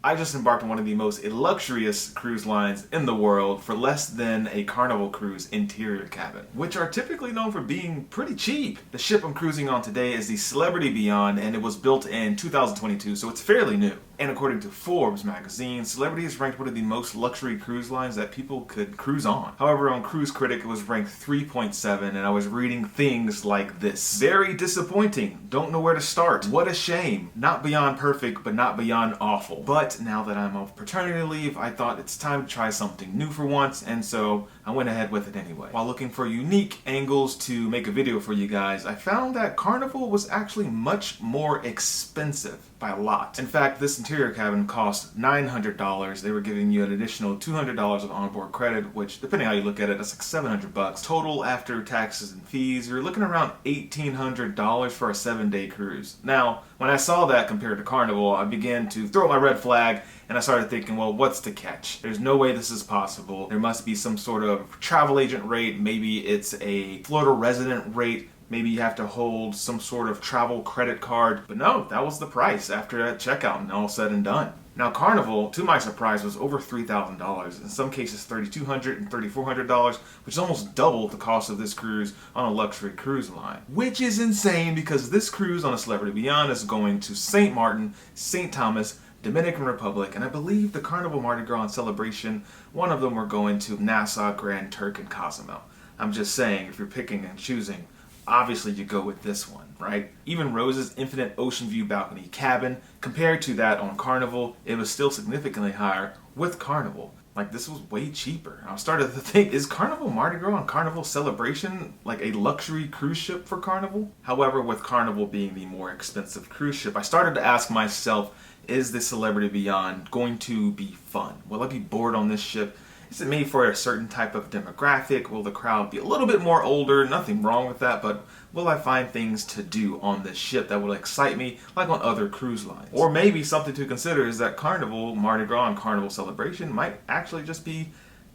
I just embarked on one of the most luxurious cruise lines in the world for less than a Carnival Cruise Interior Cabin, which are typically known for being pretty cheap. The ship I'm cruising on today is the Celebrity Beyond, and it was built in 2022, so it's fairly new. And according to Forbes magazine, Celebrity is ranked one of the most luxury cruise lines that people could cruise on. However, on Cruise Critic, it was ranked 3.7, and I was reading things like this. Very disappointing. Don't know where to start. What a shame. Not beyond perfect, but not beyond awful. But now that I'm off paternity leave, I thought it's time to try something new for once, and so I went ahead with it anyway. While looking for unique angles to make a video for you guys, I found that Carnival was actually much more expensive by a lot. In fact, this interior cabin cost $900. They were giving you an additional $200 of onboard credit, which, depending how you look at it, that's like 700 bucks. Total after taxes and fees, you're looking around $1,800 for a 7-day cruise. Now, when I saw that compared to Carnival, I began to throw up my red flag, and I started thinking, well, what's the catch? There's no way this is possible. There must be some sort of travel agent rate. Maybe it's a Florida resident rate. Maybe you have to hold some sort of travel credit card. But no, that was the price after that checkout and all said and done. Now Carnival, to my surprise, was over $3,000. In some cases $3,200 and $3,400, which is almost double the cost of this cruise on a luxury cruise line. Which is insane because this cruise on a Celebrity Beyond is going to St. Martin, St. Thomas, Dominican Republic, and I believe the Carnival Mardi Gras and Celebration, one of them were going to Nassau, Grand Turk, and Cozumel. I'm just saying, if you're picking and choosing, obviously you go with this one, right? Even Rose's Infinite Ocean View Balcony Cabin, compared to that on Carnival, it was still significantly higher with Carnival. Like, this was way cheaper. I started to think, is Carnival Mardi Gras and Carnival Celebration like a luxury cruise ship for Carnival? However, with Carnival being the more expensive cruise ship, I started to ask myself, is the Celebrity Beyond going to be fun? Will I be bored on this ship? Is it made for a certain type of demographic? Will the crowd be a little bit more older? Nothing wrong with that, but will I find things to do on this ship that will excite me like on other cruise lines? Or maybe something to consider is that Carnival Mardi Gras and Carnival Celebration might actually just be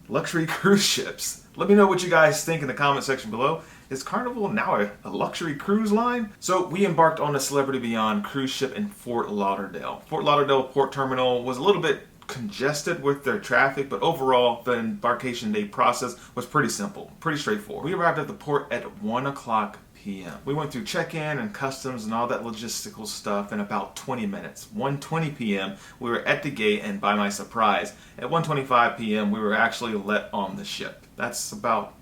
luxury cruise ships. Let me know what you guys think in the comment section below. Is Carnival now a luxury cruise line? So we embarked on the Celebrity Beyond cruise ship in Fort Lauderdale. Fort Lauderdale Port Terminal was a little bit congested with their traffic, but overall the embarkation day process was pretty simple, pretty straightforward. We arrived at the port at 1 o'clock p.m. We went through check-in and customs and all that logistical stuff in about 20 minutes. 1:20 p.m. we were at the gate, and by my surprise, at 1:25 p.m. we were actually let on the ship. That's about,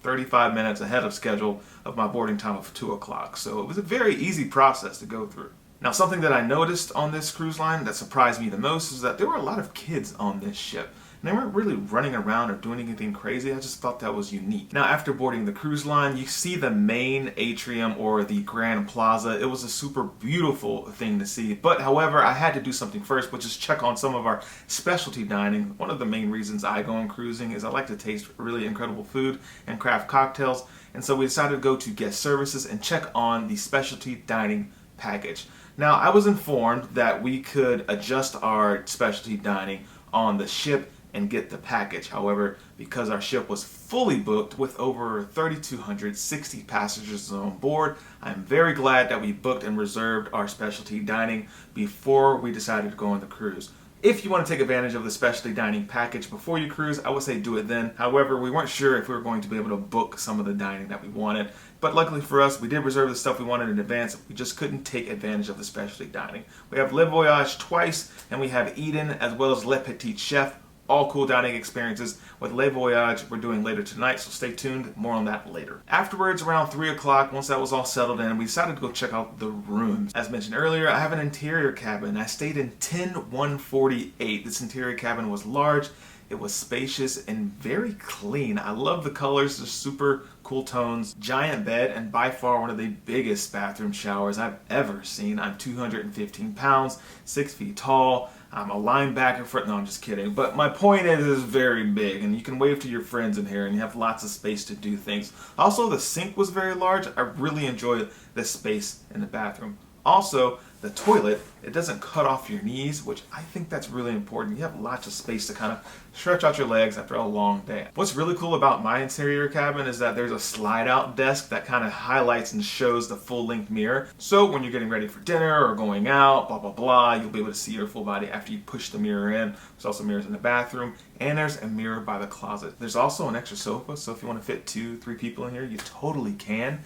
35 minutes ahead of schedule of my boarding time of 2 o'clock. So it was a very easy process to go through. Now, something that I noticed on this cruise line that surprised me the most is that there were a lot of kids on this ship. And they weren't really running around or doing anything crazy. I just thought that was unique. Now, after boarding the cruise line, you see the main atrium or the Grand Plaza. It was a super beautiful thing to see. But however, I had to do something first, which is check on some of our specialty dining. One of the main reasons I go on cruising is I like to taste really incredible food and craft cocktails. And so we decided to go to guest services and check on the specialty dining package. Now, I was informed that we could adjust our specialty dining on the ship and get the package. However, because our ship was fully booked with over 3,260 passengers on board, I'm very glad that we booked and reserved our specialty dining before we decided to go on the cruise. If you want to take advantage of the specialty dining package before you cruise, I would say do it then. However, we weren't sure if we were going to be able to book some of the dining that we wanted. But luckily for us, we did reserve the stuff we wanted in advance. We just couldn't take advantage of the specialty dining. We have Le Voyage twice, and we have Eden as well as Le Petit Chef. All cool dining experiences. With Le Voyage, we're doing later tonight, so stay tuned. More on that later. Afterwards, around 3 o'clock, once that was all settled in, we decided to go check out the rooms. As mentioned earlier, I have an interior cabin. I stayed in 10148. This interior cabin was large, it was spacious, and very clean. I love the colors, the super cool tones. Giant bed, and by far one of the biggest bathroom showers I've ever seen. I'm 215 pounds, 6 feet tall. I'm a linebacker for, no, I'm just kidding. But my point is, it's very big, and you can wave to your friends in here, and you have lots of space to do things. Also, the sink was very large. I really enjoyed the space in the bathroom. Also, the toilet, it doesn't cut off your knees, which I think that's really important. You have lots of space to kind of stretch out your legs after a long day. What's really cool about my interior cabin is that there's a slide out desk that kind of highlights and shows the full length mirror. So when you're getting ready for dinner or going out, blah, blah, blah, you'll be able to see your full body after you push the mirror in. There's also mirrors in the bathroom, and there's a mirror by the closet. There's also an extra sofa, so if you want to fit 2-3 people in here, you totally can.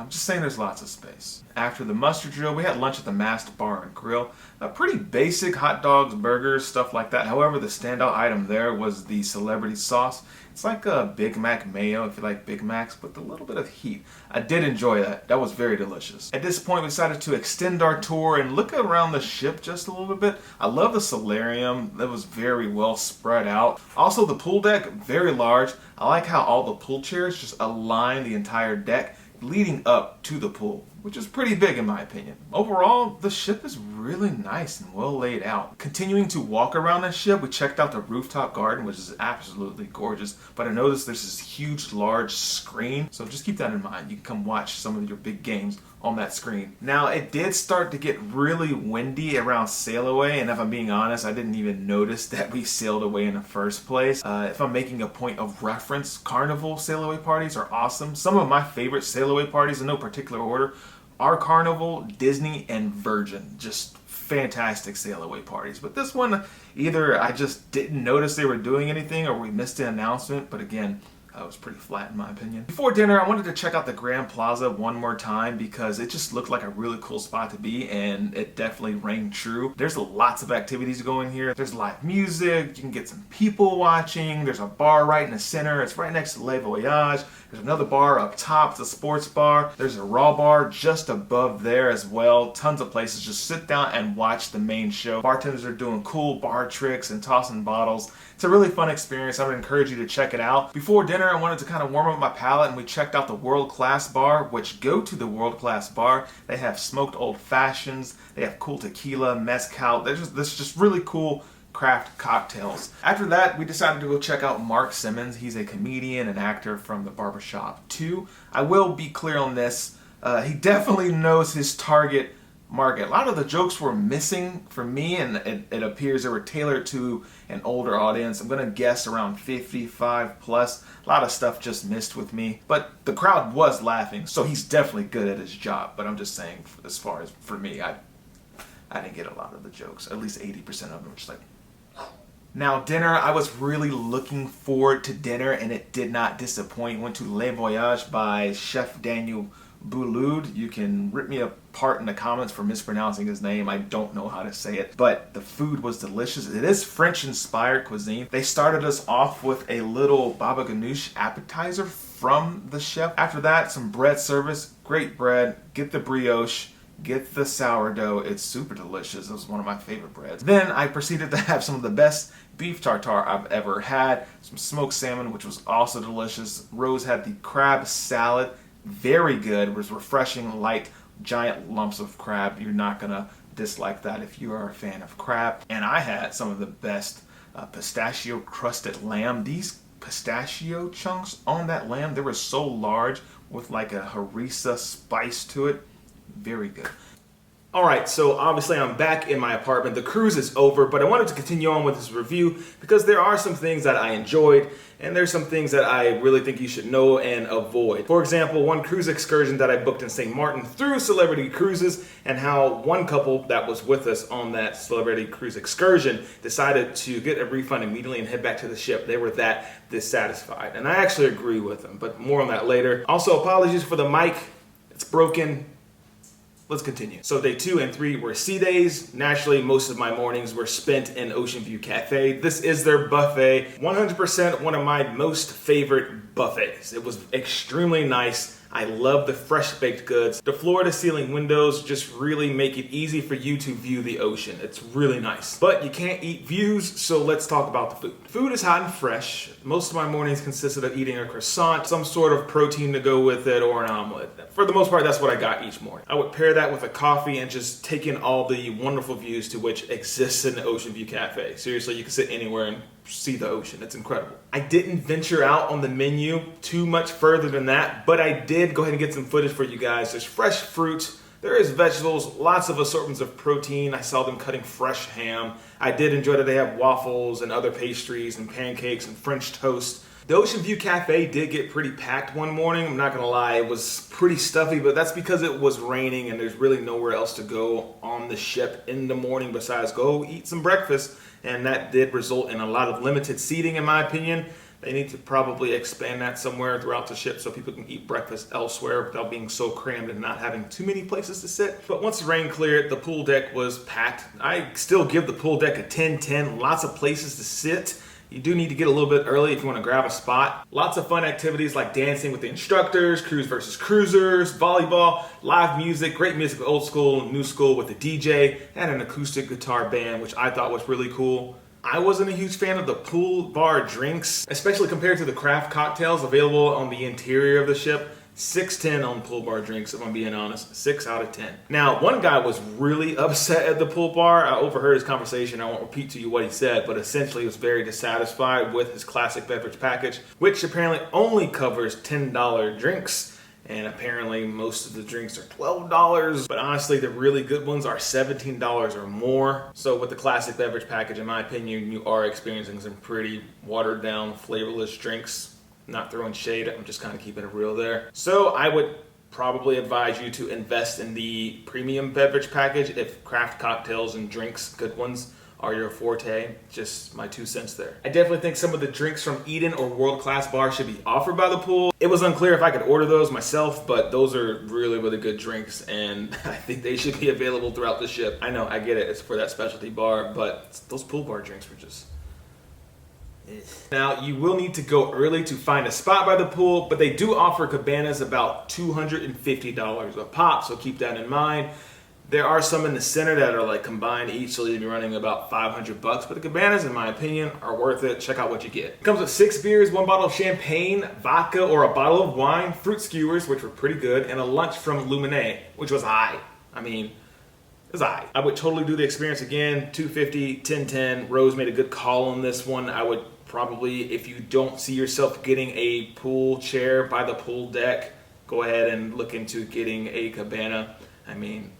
Just saying, there's lots of space. After the muster drill, we had lunch at the Masked Bar and Grill. Pretty basic hot dogs, burgers, stuff like that. However, the standout item there was the celebrity sauce. It's like a Big Mac mayo, if you like Big Macs, with a little bit of heat. I did enjoy that. That was very delicious. At this point, we decided to extend our tour and look around the ship just a little bit. I love the solarium. That was very well spread out. Also, the pool deck, very large. I like how all the pool chairs just align the entire deck leading up to the pool, which is pretty big in my opinion. Overall, the ship is really nice and well laid out. Continuing to walk around the ship, we checked out the rooftop garden, which is absolutely gorgeous, but I noticed there's this huge, large screen, so just keep that in mind. You can come watch some of your big games on that screen. Now, it did start to get really windy around sail away, and if I'm being honest, I didn't even notice that we sailed away in the first place. If I'm making a point of reference, Carnival sail away parties are awesome. Some of my favorite sail away parties, in no particular order, are Carnival, Disney, and Virgin. Just fantastic sail away parties. But this one, either I just didn't notice they were doing anything or we missed the announcement, but again, it was pretty flat in my opinion. Before dinner, I wanted to check out the Grand Plaza one more time because it just looked like a really cool spot to be, and it definitely rang true. There's lots of activities going here. There's live music, you can get some people watching, there's a bar right in the center, it's right next to Le Voyage. There's another bar up top, it's a sports bar. There's a raw bar just above there as well. Tons of places, just sit down and watch the main show. Bartenders are doing cool bar tricks and tossing bottles. It's a really fun experience. I would encourage you to check it out. Before dinner, I wanted to kind of warm up my palate, and we checked out the World Class Bar, which go to the World Class Bar. They have smoked old fashions. They have cool tequila, mezcal. There's just really cool craft cocktails. After that, we decided to go check out Mark Simmons. He's a comedian and actor from The Barbershop 2. I will be clear on this. He definitely knows his target market. A lot of the jokes were missing for me, and it appears they were tailored to an older audience. I'm gonna guess around 55 plus. A lot of stuff just missed with me, but the crowd was laughing, so he's definitely good at his job. But I'm just saying, as far as for me, I didn't get a lot of the jokes. At least 80% of them were just like. Now, dinner, I was really looking forward to dinner, and it did not disappoint. Went to Le Voyage by Chef Daniel Boulud. You can rip me apart in the comments for mispronouncing his name. I don't know how to say it, but the food was delicious. It is French-inspired cuisine. They started us off with a little baba ganoush appetizer from the chef. After that, some bread service. Great bread. Get the brioche. Get the sourdough. It's super delicious. It was one of my favorite breads. Then I proceeded to have some of the best beef tartare I've ever had. Some smoked salmon, which was also delicious. Rose had the crab salad. Very good. It was refreshing, light, giant lumps of crab. You're not gonna dislike that if you are a fan of crab. And I had some of the best pistachio crusted lamb. These pistachio chunks on that lamb, they were so large with like a harissa spice to it. Very good. Alright, so obviously I'm back in my apartment. The cruise is over, but I wanted to continue on with this review because there are some things that I enjoyed and there's some things that I really think you should know and avoid. For example, one cruise excursion that I booked in St. Martin through Celebrity Cruises, and how one couple that was with us on that Celebrity Cruise excursion decided to get a refund immediately and head back to the ship. They were that dissatisfied, and I actually agree with them, but more on that later. Also, apologies for the mic. It's broken. Let's continue. So day 2 and 3 were sea days. Naturally, most of my mornings were spent in Ocean View Cafe. This is their buffet. 100% one of my most favorite buffets. It was extremely nice. I love the fresh baked goods. The floor to ceiling windows just really make it easy for you to view the ocean. It's really nice. But you can't eat views, so let's talk about the food. Food is hot and fresh. Most of my mornings consisted of eating a croissant, some sort of protein to go with it, or an omelet. For the most part, that's what I got each morning. I would pair that with a coffee and just take in all the wonderful views to which exists in the Ocean View Cafe. Seriously, you can sit anywhere and see the ocean. It's incredible. I didn't venture out on the menu too much further than that, but I did go ahead and get some footage for you guys. There's fresh fruit, There is vegetables, lots of assortments of protein. I saw them cutting fresh ham. I did enjoy that they have waffles and other pastries and pancakes and French toast. The Ocean View Cafe did get pretty packed one morning. I'm not gonna lie, it was pretty stuffy, but that's because it was raining and there's really nowhere else to go on the ship in the morning besides go eat some breakfast. And that did result in a lot of limited seating, in my opinion. They need to probably expand that somewhere throughout the ship so people can eat breakfast elsewhere without being so crammed and not having too many places to sit. But once the rain cleared, the pool deck was packed. I still give the pool deck a 10-10. Lots of places to sit. You do need to get a little bit early if you want to grab a spot. Lots of fun activities like dancing with the instructors, cruise versus cruisers, volleyball, live music, great music, old school, new school with the DJ, and an acoustic guitar band, which I thought was really cool. I wasn't a huge fan of the pool bar drinks, especially compared to the craft cocktails available on the interior of the ship. 6-10 on pool bar drinks, if I'm being honest. 6 out of 10. Now, one guy was really upset at the pool bar. I overheard his conversation. I won't repeat to you what he said, but essentially he was very dissatisfied with his classic beverage package, which apparently only covers $10 drinks. And apparently most of the drinks are $12. But honestly, the really good ones are $17 or more. So with the classic beverage package, in my opinion, you are experiencing some pretty watered down, flavorless drinks. Not throwing shade, I'm just kind of keeping it real there. So I would probably advise you to invest in the premium beverage package if craft cocktails and drinks, good ones, are your forte. Just my 2 cents there. I definitely think some of the drinks from Eden or World Class Bar should be offered by the pool. It was unclear if I could order those myself, but those are really, really good drinks and I think they should be available throughout the ship. I know, I get it, it's for that specialty bar, but those pool bar drinks were just... Now, you will need to go early to find a spot by the pool, but they do offer cabanas about $250 a pop, so keep that in mind. There are some in the center that are like combined each, so you'll be running about $500, but the cabanas, in my opinion, are worth it. Check out what you get. It comes with 6 beers, 1 bottle of champagne, vodka or a bottle of wine, fruit skewers, which were pretty good, and a lunch from Luminae, which was high. I mean, it was high. I would totally do the experience again. $250, $10-10. Rose made a good call on this one. I would probably, if you don't see yourself getting a pool chair by the pool deck, go ahead and look into getting a cabana. I mean,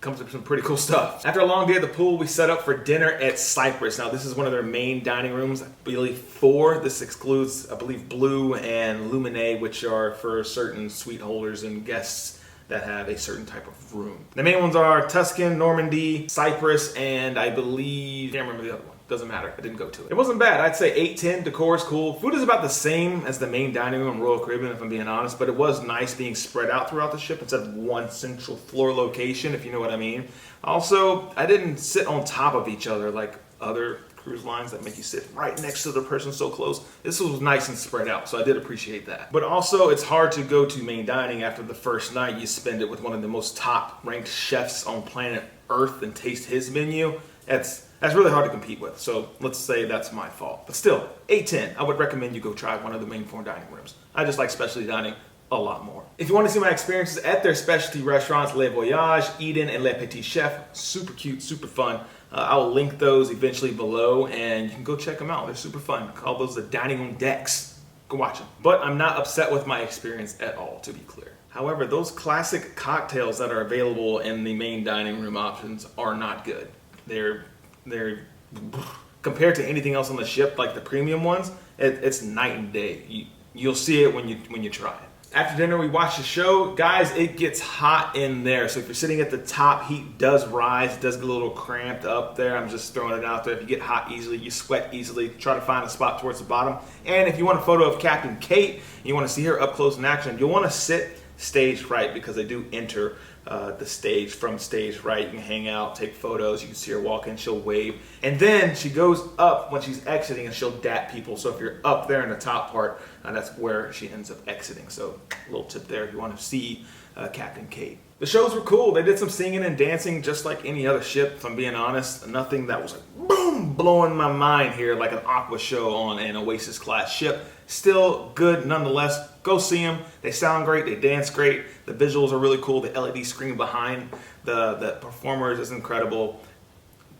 comes with some pretty cool stuff. After a long day at the pool, we set up for dinner at Cypress. Now, this is one of their main dining rooms. I believe 4. This excludes, I believe, Blue and Luminae, which are for certain suite holders and guests that have a certain type of room. The main ones are Tuscan, Normandy, Cypress, and I believe, can't remember the other one. Doesn't matter, I didn't go to it. It wasn't bad, I'd say 8-10, decor is cool. Food is about the same as the main dining room in Royal Caribbean, if I'm being honest, but it was nice being spread out throughout the ship instead of one central floor location, if you know what I mean. Also, I didn't sit on top of each other like other cruise lines that make you sit right next to the person so close. This was nice and spread out, so I did appreciate that. But also, it's hard to go to main dining after the first night you spend it with one of the most top-ranked chefs on planet Earth and taste his menu. That's really hard to compete with, so let's say that's my fault. But still, 8-10, I would recommend you go try one of the main 4 dining rooms. I just like specialty dining a lot more. If you want to see my experiences at their specialty restaurants, Le Voyage, Eden, and Le Petit Chef, super cute, super fun. I'll link those eventually below, and you can go check them out. They're super fun. Call those the dining room decks. Go watch them. But I'm not upset with my experience at all, to be clear. However, those classic cocktails that are available in the main dining room options are not good. They're compared to anything else on the ship, like the premium ones, it's night and day. You'll see it when you try it. After dinner, we watched the show. Guys, it gets hot in there. So if you're sitting at the top, heat does rise. It does get a little cramped up there. I'm just throwing it out there. If you get hot easily, you sweat easily, try to find a spot towards the bottom. And if you want a photo of Captain Kate, and you want to see her up close in action, you'll want to sit stage right because they do enter the stage from stage right. You can hang out, take photos. You can see her walk in, she'll wave. And then she goes up when she's exiting and she'll dap people. So if you're up there in the top part, that's where she ends up exiting. So a little tip there if you want to see Captain Kate. The shows were cool. They did some singing and dancing just like any other ship, if I'm being honest. Nothing that was like, boom, blowing my mind here like an Aqua show on an Oasis class ship. Still good nonetheless. Go see them. They sound great. They dance great. The visuals are really cool. The LED screen behind the performers is incredible.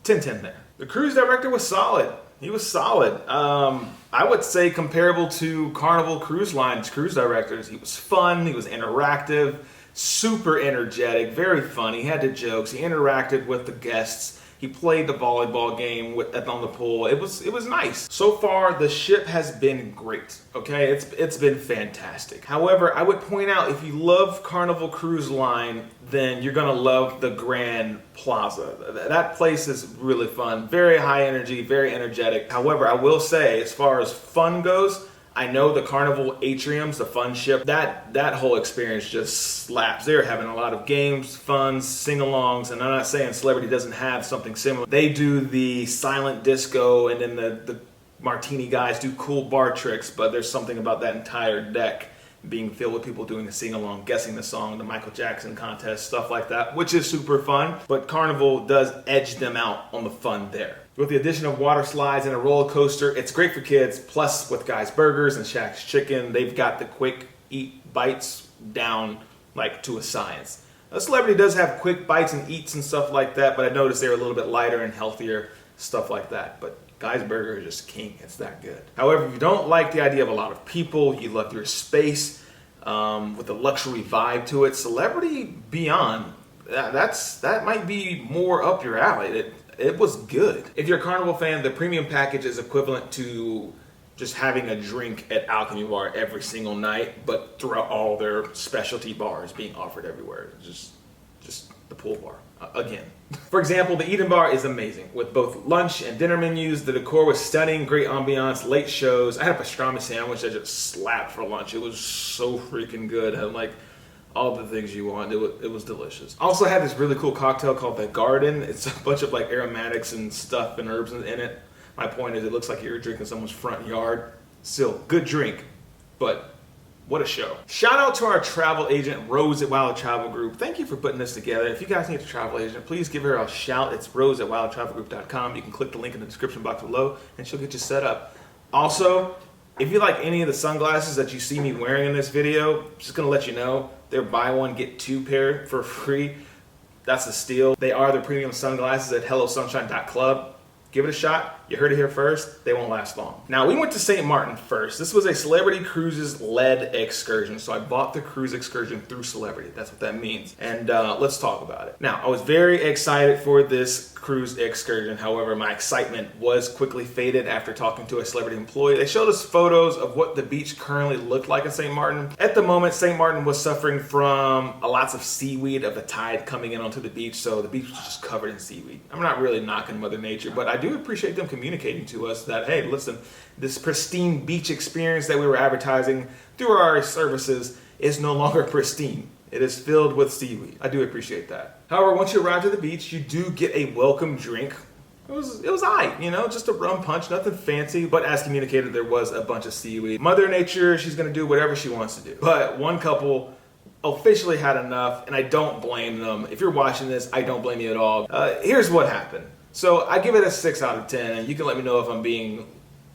10-10 there. The cruise director was solid. He was solid. I would say comparable to Carnival Cruise Line's cruise directors. He was fun. He was interactive. Super energetic, very funny. He had the jokes. He interacted with the guests. He played the volleyball game on the pool. It was nice. So far, the ship has been great. Okay, it's been fantastic. However, I would point out, if you love Carnival Cruise Line, then you're gonna love the Grand Plaza. That place is really fun. Very high energy, very energetic. However, I will say, as far as fun goes, I know the Carnival Atriums, the fun ship, that whole experience just slaps. They're having a lot of games, fun, sing-alongs, and I'm not saying Celebrity doesn't have something similar. They do the silent disco, and then the martini guys do cool bar tricks, but there's something about that entire deck being filled with people doing the sing-along, guessing the song, the Michael Jackson contest, stuff like that, which is super fun. But Carnival does edge them out on the fun there. With the addition of water slides and a roller coaster, it's great for kids. Plus, with Guy's Burgers and Shaq's Chicken, they've got the quick eat bites down like to a science. A Celebrity does have quick bites and eats and stuff like that, but I noticed they're a little bit lighter and healthier, stuff like that. But Guy's Burger is just king. It's that good. However, if you don't like the idea of a lot of people, you love your space with a luxury vibe to it, Celebrity Beyond, that might be more up your alley. It was good. If you're a Carnival fan, the premium package is equivalent to just having a drink at Alchemy Bar every single night, but throughout all their specialty bars being offered everywhere. Just the pool bar. Again. For example, the Eden Bar is amazing, with both lunch and dinner menus. The decor was stunning, great ambiance, late shows. I had a pastrami sandwich that just slapped for lunch. It was so freaking good. It had like all the things you want. It was delicious. Also had this really cool cocktail called the Garden. It's a bunch of like aromatics and stuff and herbs in it. My point is, it looks like you're drinking someone's front yard. Still, good drink, but what a show. Shout out to our travel agent, Rose at Wild Travel Group. Thank you for putting this together. If you guys need a travel agent, please give her a shout. It's rose at wildtravelgroup.com. You can click the link in the description box below and she'll get you set up. Also, if you like any of the sunglasses that you see me wearing in this video, just gonna let you know, they're buy one, get two pair for free. That's a steal. They are the premium sunglasses at hellosunshine.club. Give it a shot. You heard it here first. They won't last long. Now, we went to St. Martin first. This was a Celebrity Cruises led excursion. So I bought the cruise excursion through Celebrity. That's what that means. And let's talk about it. Now, I was very excited for this cruise excursion. However, my excitement was quickly faded after talking to a Celebrity employee. They showed us photos of what the beach currently looked like in St. Martin. At the moment, St. Martin was suffering from lots of seaweed of the tide coming in onto the beach. So the beach was just covered in seaweed. I'm not really knocking Mother Nature, but I do appreciate them communicating to us that, hey, listen, this pristine beach experience that we were advertising through our services is no longer pristine. It is filled with seaweed. I do appreciate that. However, once you arrive to the beach, you do get a welcome drink. It was aight, you know, just a rum punch, nothing fancy, but as communicated, there was a bunch of seaweed. Mother Nature, she's gonna do whatever she wants to do. But one couple officially had enough, and I don't blame them. If you're watching this, I don't blame you at all. Here's what happened. So I give it a 6 out of 10, and you can let me know if I'm being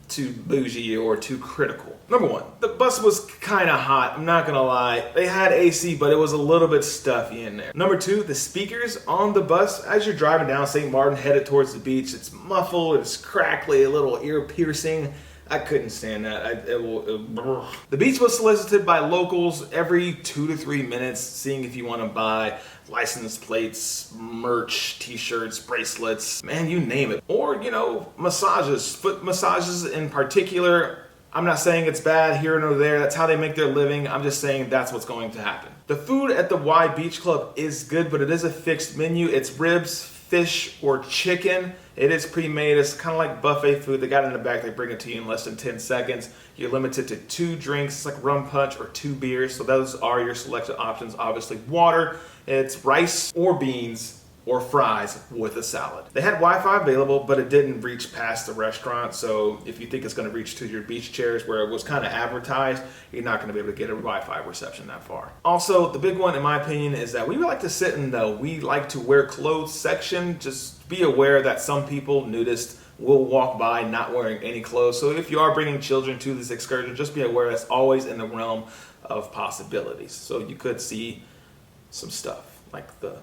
too bougie or too critical. Number one, the bus was kind of hot, I'm not gonna lie. They had AC, but it was a little bit stuffy in there. Number two, the speakers on the bus, as you're driving down St. Martin headed towards the beach, it's muffled, it's crackly, a little ear piercing. I couldn't stand that. The beach was solicited by locals every 2 to 3 minutes, seeing if you want to buy license plates, merch, t-shirts, bracelets, man, you name it. Or, you know, massages, foot massages in particular. I'm not saying it's bad here nor there. That's how they make their living. I'm just saying that's what's going to happen. The food at the Y Beach Club is good, but it is a fixed menu. It's ribs, fish, or chicken. It is pre-made. It's kind of like buffet food. They got it in the back. They bring it to you in less than 10 seconds. You're limited to 2 drinks. It's like rum punch or 2 beers. So those are your selected options. Obviously, water. It's rice or beans or fries with a salad. They had Wi-Fi available, but it didn't reach past the restaurant. So if you think it's going to reach to your beach chairs where it was kind of advertised, you're not going to be able to get a Wi-Fi reception that far. Also, the big one in my opinion is that we like to sit in the we like to wear clothes section. Just be aware that some people, nudists, will walk by not wearing any clothes. So if you are bringing children to this excursion, just be aware that's always in the realm of possibilities. So you could see some stuff like the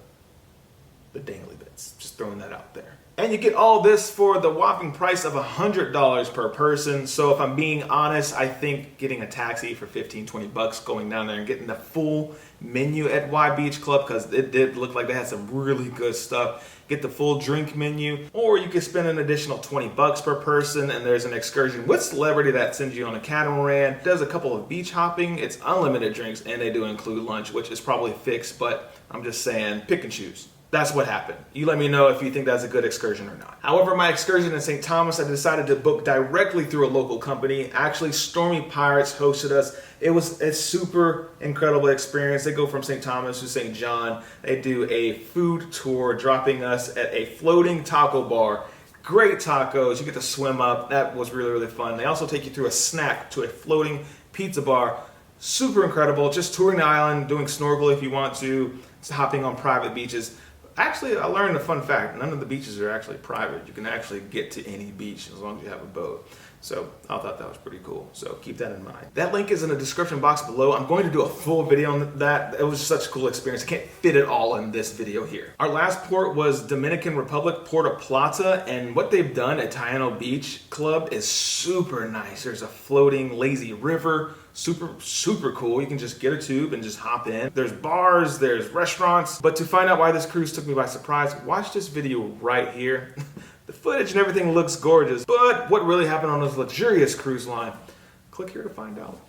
dangly bits, just throwing that out there. And you get all this for the whopping price of $100 per person. So if I'm being honest, I think getting a taxi for 15, 20 bucks going down there and getting the full menu at Y Beach Club, because it did look like they had some really good stuff. Get the full drink menu, or you could spend an additional 20 bucks per person, and there's an excursion with Celebrity that sends you on a catamaran, does a couple of beach hopping. It's unlimited drinks, and they do include lunch, which is probably fixed, but I'm just saying, pick and choose. That's what happened. You let me know if you think that's a good excursion or not. However, my excursion in St. Thomas, I decided to book directly through a local company. Actually, Stormy Pirates hosted us. It was a super incredible experience. They go from St. Thomas to St. John. They do a food tour, dropping us at a floating taco bar. Great tacos. You get to swim up. That was really, really fun. They also take you through a snack to a floating pizza bar. Super incredible. Just touring the island, doing snorkel if you want to, hopping on private beaches. Actually, I learned a fun fact. None of the beaches are actually private. You can actually get to any beach as long as you have a boat. So I thought that was pretty cool. So keep that in mind. That link is in the description box below. I'm going to do a full video on that. It was such a cool experience. I can't fit it all in this video here. Our last port was Dominican Republic, Puerto Plata, and what they've done at Taino Beach Club is super nice. There's a floating lazy river. Super cool. You can just get a tube and just hop in. There's bars, there's restaurants. But to find out why this cruise took me by surprise, watch this video right here. The footage and everything looks gorgeous, but what really happened on this luxurious cruise line? Click here to find out.